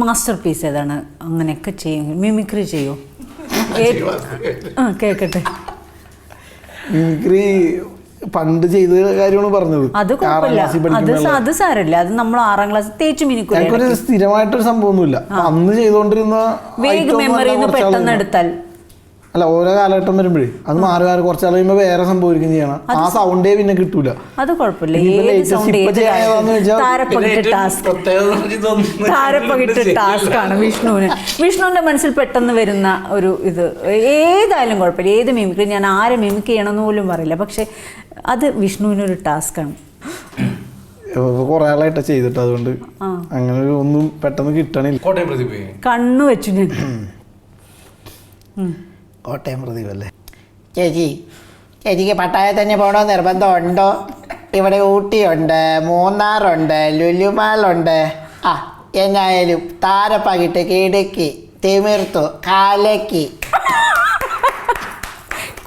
Master piece ഏതാണ്? അങ്ങനെയൊക്കെ ചെയ്യും, മിമിക്രി ചെയ്യോ? കേക്കട്ടെ. മിമിക്രി പണ്ട് ചെയ്ത കാര്യമാണ് പറഞ്ഞത്. അത് കുഴപ്പമില്ല, അത് സാരല്ല. അത് നമ്മൾ 6ാം ക്ലാസ് തേച്ച് മിനിക്കൂല. സ്ഥിരമായിട്ടൊരു സംഭവമൊന്നുമില്ല. അന്ന് ചെയ്തോണ്ടിരുന്ന വേഗം മെമ്മറിന്ന് പെട്ടെന്ന് എടുത്താൽ അല്ല, ഓരോ കാലഘട്ടം വരുമ്പോഴേ അത് മാറി കുറച്ചാൾ കഴിയുമ്പോ വേറെ സംഭവിക്കുകയും ചെയ്യണം. ആ സൗണ്ടേ പിന്നെ കിട്ടൂല. അത് കുഴപ്പമില്ല. ടാസ്ക് ആണ് വിഷ്ണുവിന്റെ മനസ്സിൽ പെട്ടെന്ന് വരുന്ന ഒരു ഇത്. ഏതായാലും കുഴപ്പമില്ല, ഏത് മിമിക്രി. ഞാൻ ആരെ മിമിക് ചെയ്യണമെന്ന് പോലും പറയില്ല. പക്ഷെ അത് വിഷ്ണുവിനൊരു ടാസ്ക്കാണ്. കൊറേ ആളായിട്ടാ ചെയ്തിട്ട്, അതുകൊണ്ട് അങ്ങനെ ഒന്നും പെട്ടെന്ന് കിട്ടണില്ല. കണ്ണു വെച്ചു ഞാൻ. കോട്ടയം പ്രദീപ് അല്ലേ? ചേച്ചിക്ക് പട്ടായത്തിൽ തന്നെ പോകണോ നിർബന്ധമുണ്ടോ? ഇവിടെ ഊട്ടിയുണ്ട്, മൂന്നാറുണ്ട്, ലുലുമാളുണ്ട്. എന്നായാലും താരപ്പകിട്ട് കിടക്കി തിമിർത്തു കാലക്കി.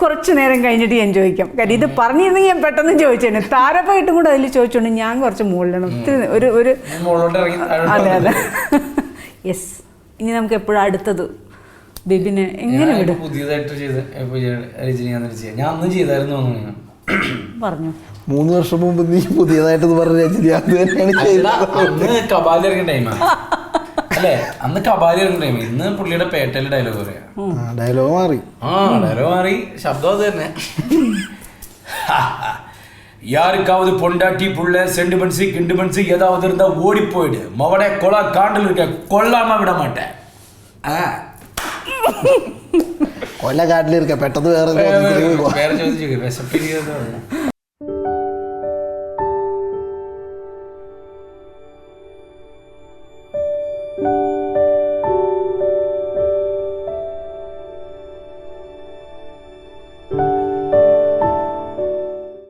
കുറച്ചു നേരം കഴിഞ്ഞിട്ട് ഞാൻ ചോദിക്കാം. കാര്യം ഇത് പറഞ്ഞിരുന്നെങ്കിൽ ഞാൻ പെട്ടെന്ന് ചോദിച്ചേനെ. താരപ്പകിട്ടും കൂടെ അതിൽ ചോദിച്ചോണ്ട് ഞാൻ കുറച്ച് മുകളിലാണ്. ഒത്തിരി ഒരു അതെ അതെ. യെസ്. ഇനി നമുക്ക് എപ്പോഴും അടുത്തത് ബിബിനെ എങ്ങനെ വിടും? പുതിയതായിട്ട് ഞാൻ അന്ന് ചെയ്തായിരുന്നു പറഞ്ഞു. 3 വർഷം മുമ്പ് നീ പുതിയതായിട്ട് പറഞ്ഞ കബാലി ഇറങ്ങിയ ടൈമാ അല്ലേ? അന്ന് കബാലി ഇറങ്ങിയ ടൈം. ഇന്ന് പുള്ളിയുടെ പേട്ടയിലെ ഡയലോഗ് പറയാ. ഡയലോഗ് മാറി. ഡയലോഗ് മാറി, ശബ്ദം അത് തന്നെ. யாருக்காவது பொண்டாட்டி புள்ள சென்டிமெண்ட்ஸு கிண்டுமெண்ட்ஸு ஏதாவது இருந்தா ஓடி போயிடு. மவடே கொலா காண்டில் இருக்க கொல்லாம விட மாட்டேன். കൊല്ലക്കാട്ടിലിരിക്ക പെട്ടെന്ന് വേറെ ചോദിച്ചു വിശപ്പിരിക്കുന്നത്.